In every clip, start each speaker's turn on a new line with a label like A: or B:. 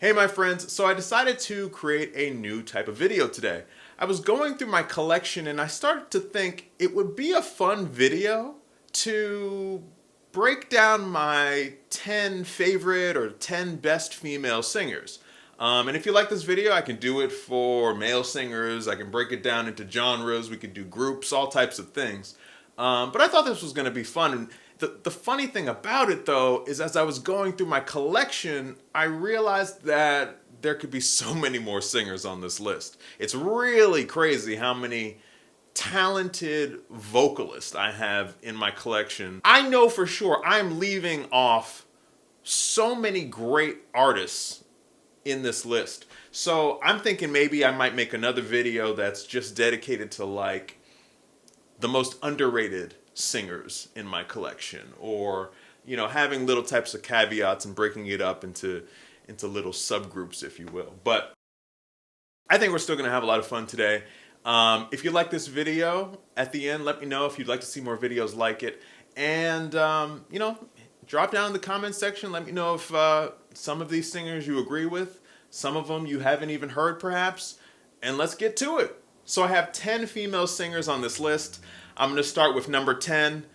A: Hey my friends, so I decided to create a new type of video today. I was going through my collection and I started to think it would be a fun video to break down my 10 favorite or 10 best female singers. And if you like this video, I can do it for male singers, I can break it down into genres, we could do groups, all types of things. But I thought this was going to be fun. And the funny thing about it, though, is as I was going through my collection, I realized that there could be so many more singers on this list. It's really crazy how many talented vocalists I have in my collection. I know for sure I'm leaving off so many great artists in this list. So I'm thinking maybe I might make another video that's just dedicated to like the most underrated singers in my collection, or having little types of caveats and breaking it up into little subgroups, if you will. But I think we're still gonna have a lot of fun today. If you like this video, at the end let me know if you'd like to see more videos like it, and drop down in the comments section, let me know if some of these singers you agree with, some of them you haven't even heard perhaps, and let's get to it. So I have 10 female singers on this list. I'm going to start with number 10.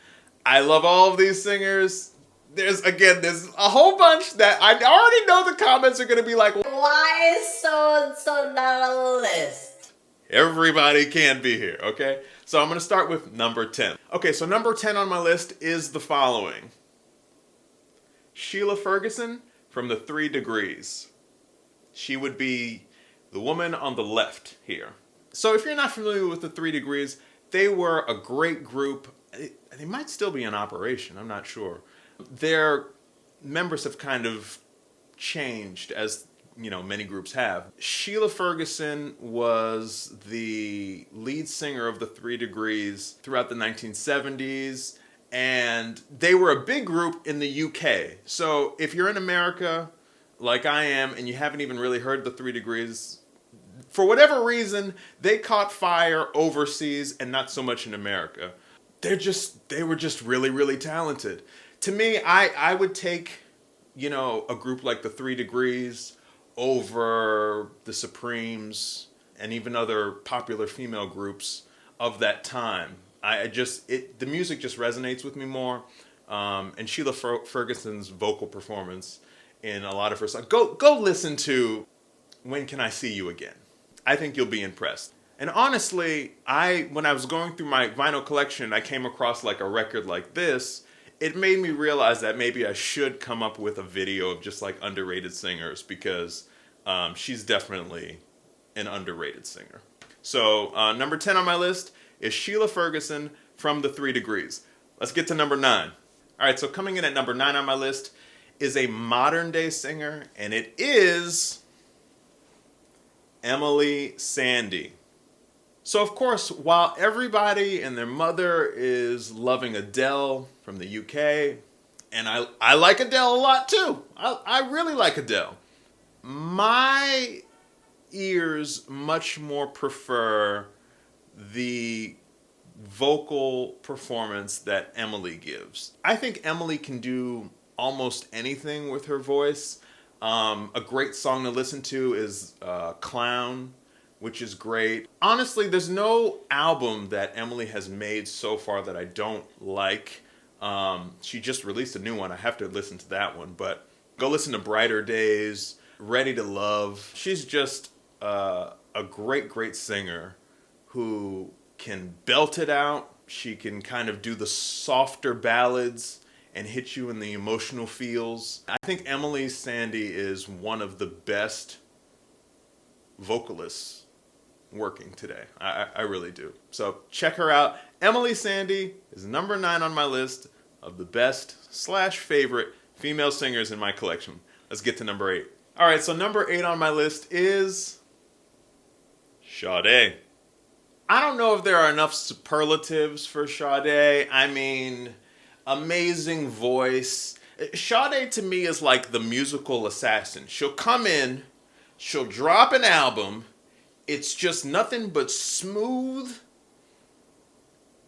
A: I love all of these singers. There's a whole bunch that I already know the comments are going to be like,
B: why is so not on the list?
A: Everybody can be here, okay? So I'm going to start with number 10. Okay, so number 10 on my list is the following. Sheila Ferguson from the 3 Degrees. She would be the woman on the left here. So if you're not familiar with the 3 Degrees, they were a great group. They might still be in operation, I'm not sure. Their members have kind of changed, as many groups have. Sheila Ferguson was the lead singer of the 3 Degrees throughout the 1970s, and they were a big group in the UK. So if you're in America, like I am, and you haven't even really heard the 3 Degrees, for whatever reason, they caught fire overseas and not so much in America. They were just really, really talented. To me, I would take, a group like the 3 Degrees over the Supremes and even other popular female groups of that time. The music just resonates with me more. And Sheila Ferguson's vocal performance in a lot of her songs. Go listen to When Can I See You Again? I think you'll be impressed. And honestly, when I was going through my vinyl collection, I came across like a record like this. It made me realize that maybe I should come up with a video of just like underrated singers, because she's definitely an underrated singer. So number 10 on my list is Sheila Ferguson from the 3 Degrees. Let's get to number 9. All right, so coming in at number 9 on my list is a modern day singer, and it is Emeli Sandé. So of course, while everybody and their mother is loving Adele from the UK, and I like Adele a lot too. I really like Adele. My ears much more prefer the vocal performance that Emeli gives. I think Emeli can do almost anything with her voice. A great song to listen to is Clown, which is great. Honestly, there's no album that Emeli has made so far that I don't like. She just released a new one. I have to listen to that one. But go listen to Brighter Days, Ready to Love. She's just a great singer who can belt it out. She can kind of do the softer ballads and hit you in the emotional feels. I think Emeli Sandé is one of the best vocalists working today. I really do. So check her out. Emeli Sandé is number 9 on my list of the best/favorite female singers in my collection. Let's get to number 8. All right, so number 8 on my list is Sade. I don't know if there are enough superlatives for Sade. I mean, amazing voice. Sade to me is like the musical assassin. She'll come in, she'll drop an album. It's just nothing but smooth,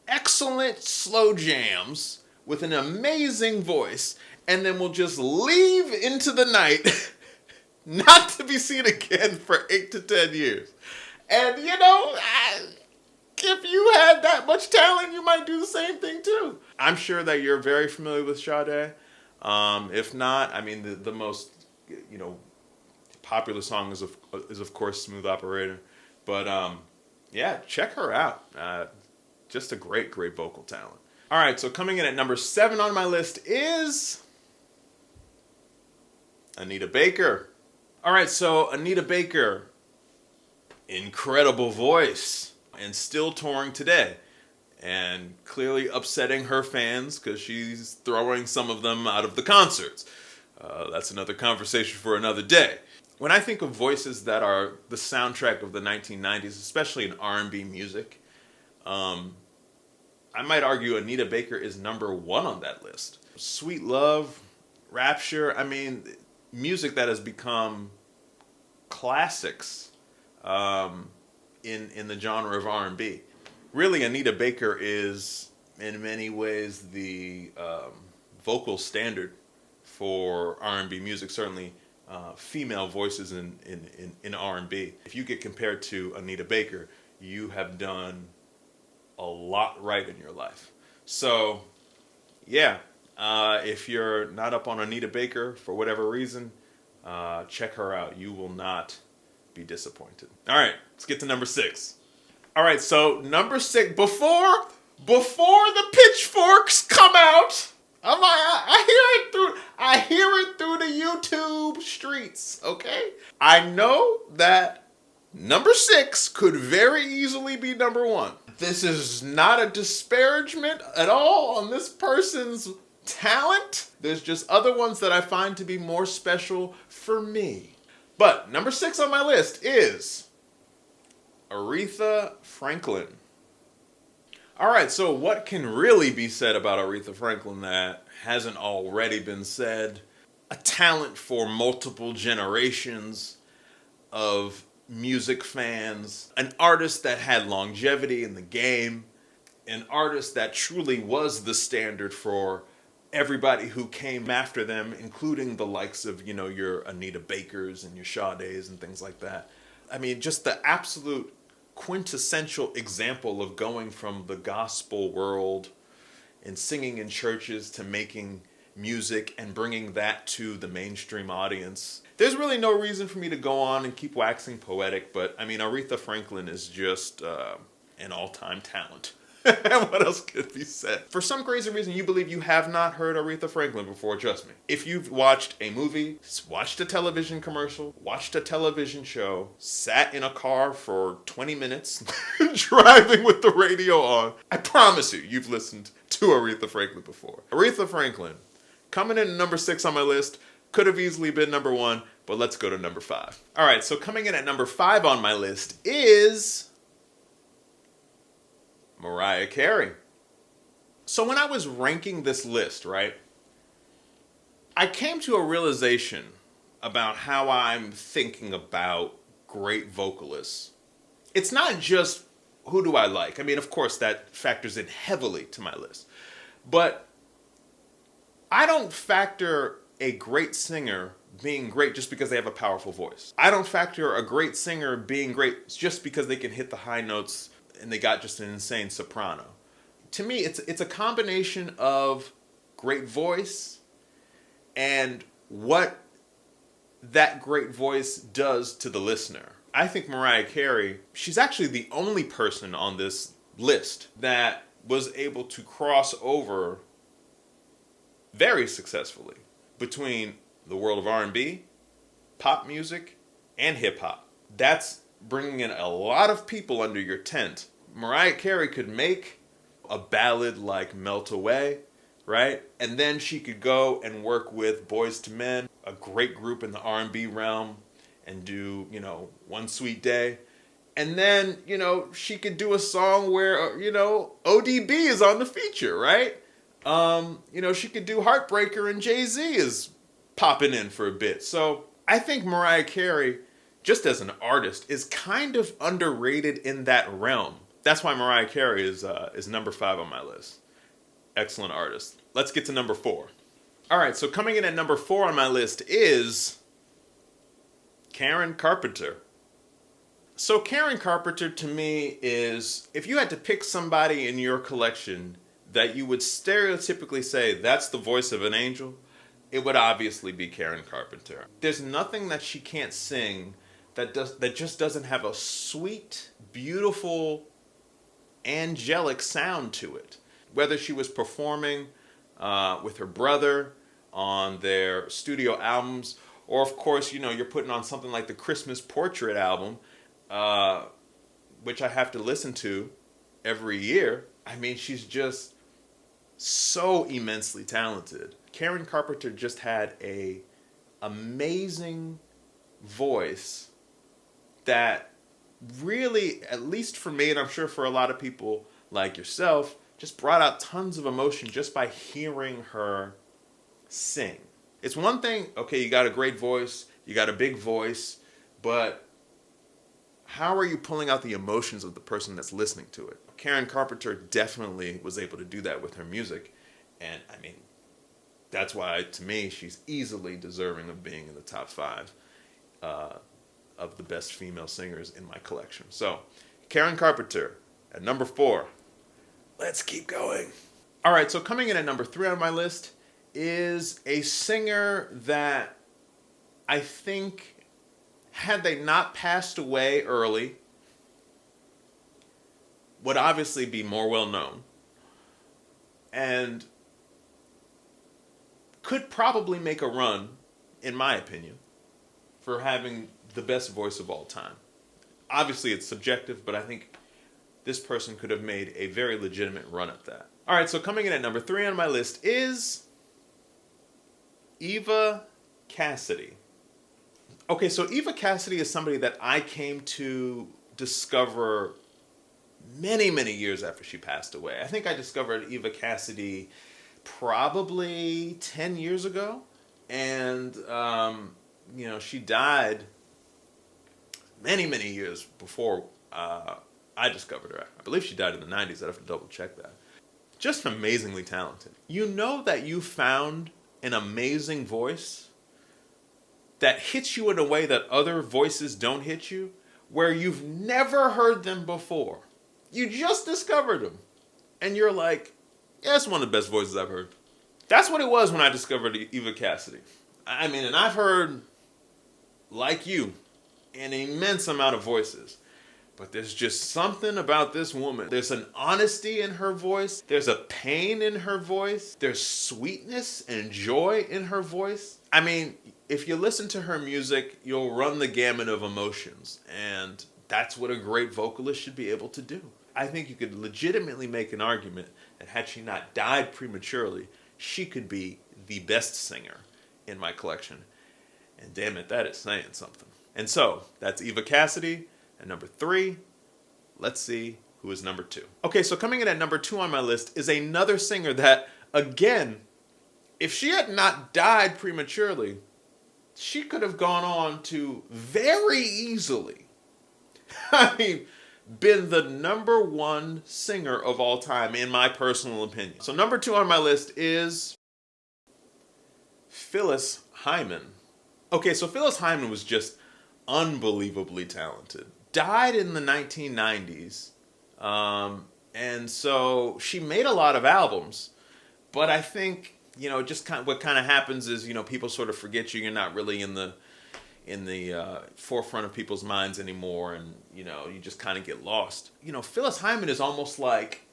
A: excellent slow jams with an amazing voice, and then we'll just leave into the night not to be seen again for 8 to 10 years. And, if you had that much talent, you might do the same thing too. I'm sure that you're very familiar with Sade. If not, I mean, the most, popular song is of course Smooth Operator. But yeah, check her out. Just a great vocal talent. All right, so coming in at number 7 on my list is Anita Baker. All right, so Anita Baker, incredible voice, and still touring today, and clearly upsetting her fans because she's throwing some of them out of the concerts. That's another conversation for another day. When I think of voices that are the soundtrack of the 1990s, especially in R&B music, I might argue Anita Baker is number 1 on that list. Sweet Love, Rapture, I mean, music that has become classics in the genre of R&B. Really, Anita Baker is, in many ways, the vocal standard for R&B music, certainly female voices in R&B. If you get compared to Anita Baker, you have done a lot right in your life. So, yeah, if you're not up on Anita Baker for whatever reason, check her out. You will not be disappointed. All right, let's get to number 6. All right, so number 6, before the pitchforks come out, I hear it through the YouTube streets, okay? I know that number 6 could very easily be number 1. This is not a disparagement at all on this person's talent. There's just other ones that I find to be more special for me. But number 6 on my list is Aretha Franklin. All right, so what can really be said about Aretha Franklin that hasn't already been said? A talent for multiple generations of music fans, an artist that had longevity in the game, an artist that truly was the standard for everybody who came after them, including the likes of, your Anita Bakers and your Sades and things like that. I mean, just the absolute quintessential example of going from the gospel world and singing in churches to making music and bringing that to the mainstream audience. There's really no reason for me to go on and keep waxing poetic, but I mean, Aretha Franklin is just an all-time talent. What else could be said? For some crazy reason, you believe you have not heard Aretha Franklin before, trust me. If you've watched a movie, watched a television commercial, watched a television show, sat in a car for 20 minutes, driving with the radio on, I promise you've listened to Aretha Franklin before. Aretha Franklin, coming in at number 6 on my list, could have easily been number 1, but let's go to number 5. All right, so coming in at number 5 on my list is Mariah Carey. So when I was ranking this list, right, I came to a realization about how I'm thinking about great vocalists. It's not just who do I like. I mean, of course, that factors in heavily to my list. But I don't factor a great singer being great just because they have a powerful voice. I don't factor a great singer being great just because they can hit the high notes and they got just an insane soprano. To me, it's a combination of great voice and what that great voice does to the listener. I think Mariah Carey, she's actually the only person on this list that was able to cross over very successfully between the world of R&B, pop music, and hip-hop. That's bringing in a lot of people under your tent. Mariah Carey could make a ballad like Melt Away, right? And then she could go and work with Boyz II Men, a great group in the R&B realm, and do, One Sweet Day. And then, she could do a song where, ODB is on the feature, right? She could do Heartbreaker and Jay-Z is popping in for a bit. So I think Mariah Carey, just as an artist, is kind of underrated in that realm. That's why Mariah Carey is number 5 on my list. Excellent artist. Let's get to number 4. All right, so coming in at number 4 on my list is Karen Carpenter. So Karen Carpenter to me is, if you had to pick somebody in your collection that you would stereotypically say that's the voice of an angel, it would obviously be Karen Carpenter. There's nothing that she can't sing that just doesn't have a sweet, beautiful, angelic sound to it. Whether she was performing with her brother on their studio albums, or of course, you're putting on something like the Christmas Portrait album, which I have to listen to every year. I mean, she's just so immensely talented. Karen Carpenter just had a amazing voice that really, at least for me, and I'm sure for a lot of people like yourself, just brought out tons of emotion just by hearing her sing. It's one thing, okay, you got a great voice, you got a big voice, but how are you pulling out the emotions of the person that's listening to it? Karen Carpenter definitely was able to do that with her music. And I mean, that's why, to me, she's easily deserving of being in the top 5 of the best female singers in my collection. So, Karen Carpenter at number 4. Let's keep going. All right, so coming in at number 3 on my list is a singer that I think, had they not passed away early, would obviously be more well known and could probably make a run, in my opinion, for having the best voice of all time. Obviously, it's subjective, but I think this person could have made a very legitimate run at that. All right, so coming in at number 3 on my list is Eva Cassidy. Okay, so Eva Cassidy is somebody that I came to discover many, many years after she passed away. I think I discovered Eva Cassidy probably 10 years ago. And, she died many, many years before I discovered her. I believe she died in the 90s. I'd have to double check that. Just amazingly talented. You know that you found an amazing voice that hits you in a way that other voices don't hit you, where you've never heard them before. You just discovered them. And you're like, yeah, it's one of the best voices I've heard. That's what it was when I discovered Eva Cassidy. I mean, and I've heard, like you, an immense amount of voices. But there's just something about this woman. There's an honesty in her voice. There's a pain in her voice. There's sweetness and joy in her voice. I mean, if you listen to her music, you'll run the gamut of emotions. And that's what a great vocalist should be able to do. I think you could legitimately make an argument that had she not died prematurely, she could be the best singer in my collection. And damn it, that is saying something. And so, that's Eva Cassidy at number 3. Let's see who is number 2. Okay, so coming in at number 2 on my list is another singer that, again, if she had not died prematurely, she could have gone on to very easily, been the number 1 singer of all time, in my personal opinion. So number 2 on my list is Phyllis Hyman. Okay, so Phyllis Hyman was just unbelievably talented. Died in the 1990s. And so she made a lot of albums. But I think, just what kind of happens is, people sort of forget you. You're not really in the forefront of people's minds anymore, and you just kind of get lost. Phyllis Hyman is almost like,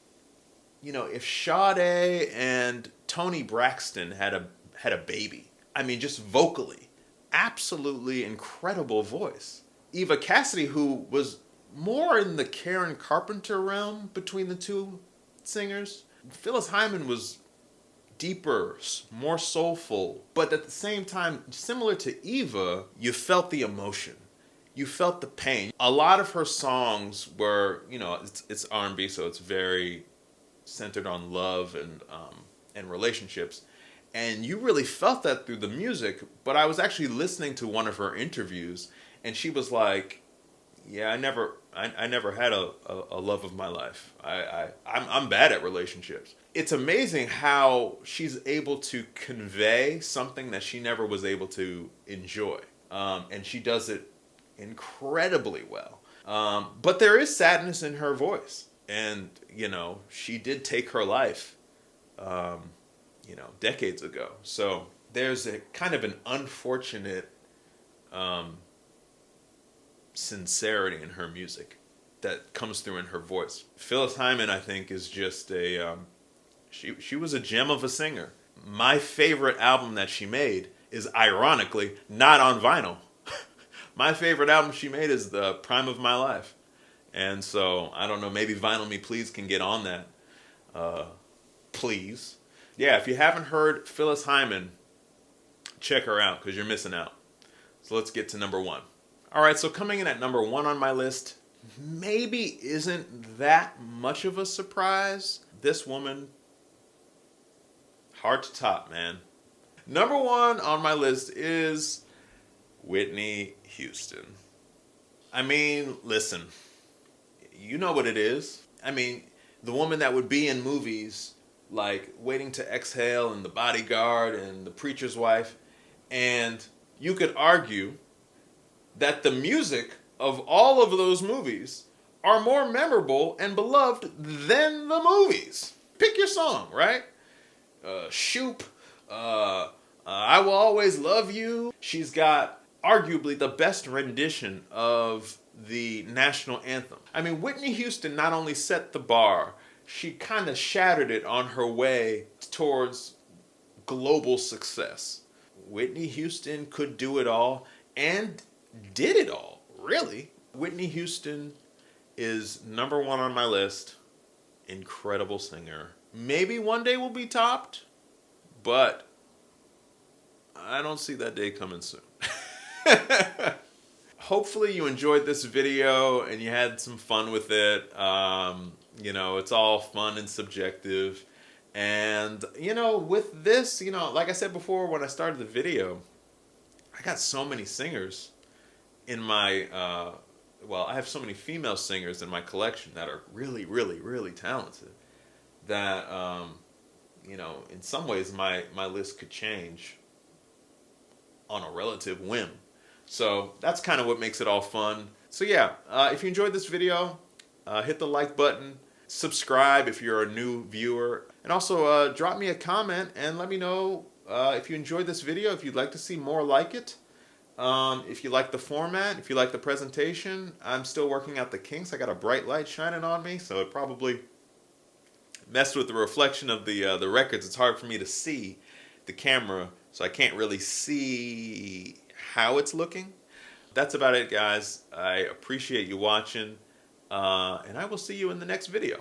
A: if Sade and Toni Braxton had a baby. I mean, just vocally, absolutely incredible voice. Eva Cassidy, who was more in the Karen Carpenter realm between the two singers, Phyllis Hyman was deeper, more soulful, but at the same time, similar to Eva, you felt the emotion. You felt the pain. A lot of her songs were, it's R&B, so it's very centered on love and relationships. And you really felt that through the music. But I was actually listening to one of her interviews, and she was like, yeah, I never had a love of my life. I'm bad at relationships. It's amazing how she's able to convey something that she never was able to enjoy. And she does it incredibly well. But there is sadness in her voice. And, you know, she did take her life, you know, decades ago. So there's a kind of an unfortunate sincerity in her music that comes through in her voice. Phyllis Hyman, I think, is just a, she was a gem of a singer. My favorite album that she made is, ironically, not on vinyl. My favorite album she made is The Prime of My Life. And so, I don't know, maybe Vinyl Me Please can get on that. Please. Yeah, if you haven't heard Phyllis Hyman, check her out, because you're missing out. So let's get to number 1. All right, so coming in at number 1 on my list, maybe isn't that much of a surprise. This woman, hard to top, man. Number 1 on my list is Whitney Houston. I mean, listen, you know what it is. I mean, the woman that would be in movies like Waiting to Exhale and The Bodyguard and The Preacher's Wife, and you could argue that the music of all of those movies are more memorable and beloved than the movies. Pick your song, right? Shoop, I Will Always Love You. She's got arguably the best rendition of the national anthem. I mean, Whitney Houston not only set the bar, she kind of shattered it on her way towards global success. Whitney Houston could do it all and did it all, really. Whitney Houston is number 1 on my list. Incredible singer. Maybe one day will be topped, but I don't see that day coming soon. Hopefully you enjoyed this video and you had some fun with it. You know, it's all fun and subjective. And, you know, with this, you know, like I said before when I started the video, I got so many singers in my, well, I have so many female singers in my collection that are really, really, really talented that, you know, in some ways my list could change on a relative whim. So that's kind of what makes it all fun. So yeah, if you enjoyed this video, hit the like button, subscribe if you're a new viewer, and also drop me a comment and let me know if you enjoyed this video, if you'd like to see more like it, if you like the format, if you like the presentation. I'm still working out the kinks. I got a bright light shining on me, so it probably messed with the reflection of the records. It's hard for me to see the camera, so I can't really see how it's looking. That's about it, guys. I appreciate you watching, and I will see you in the next video.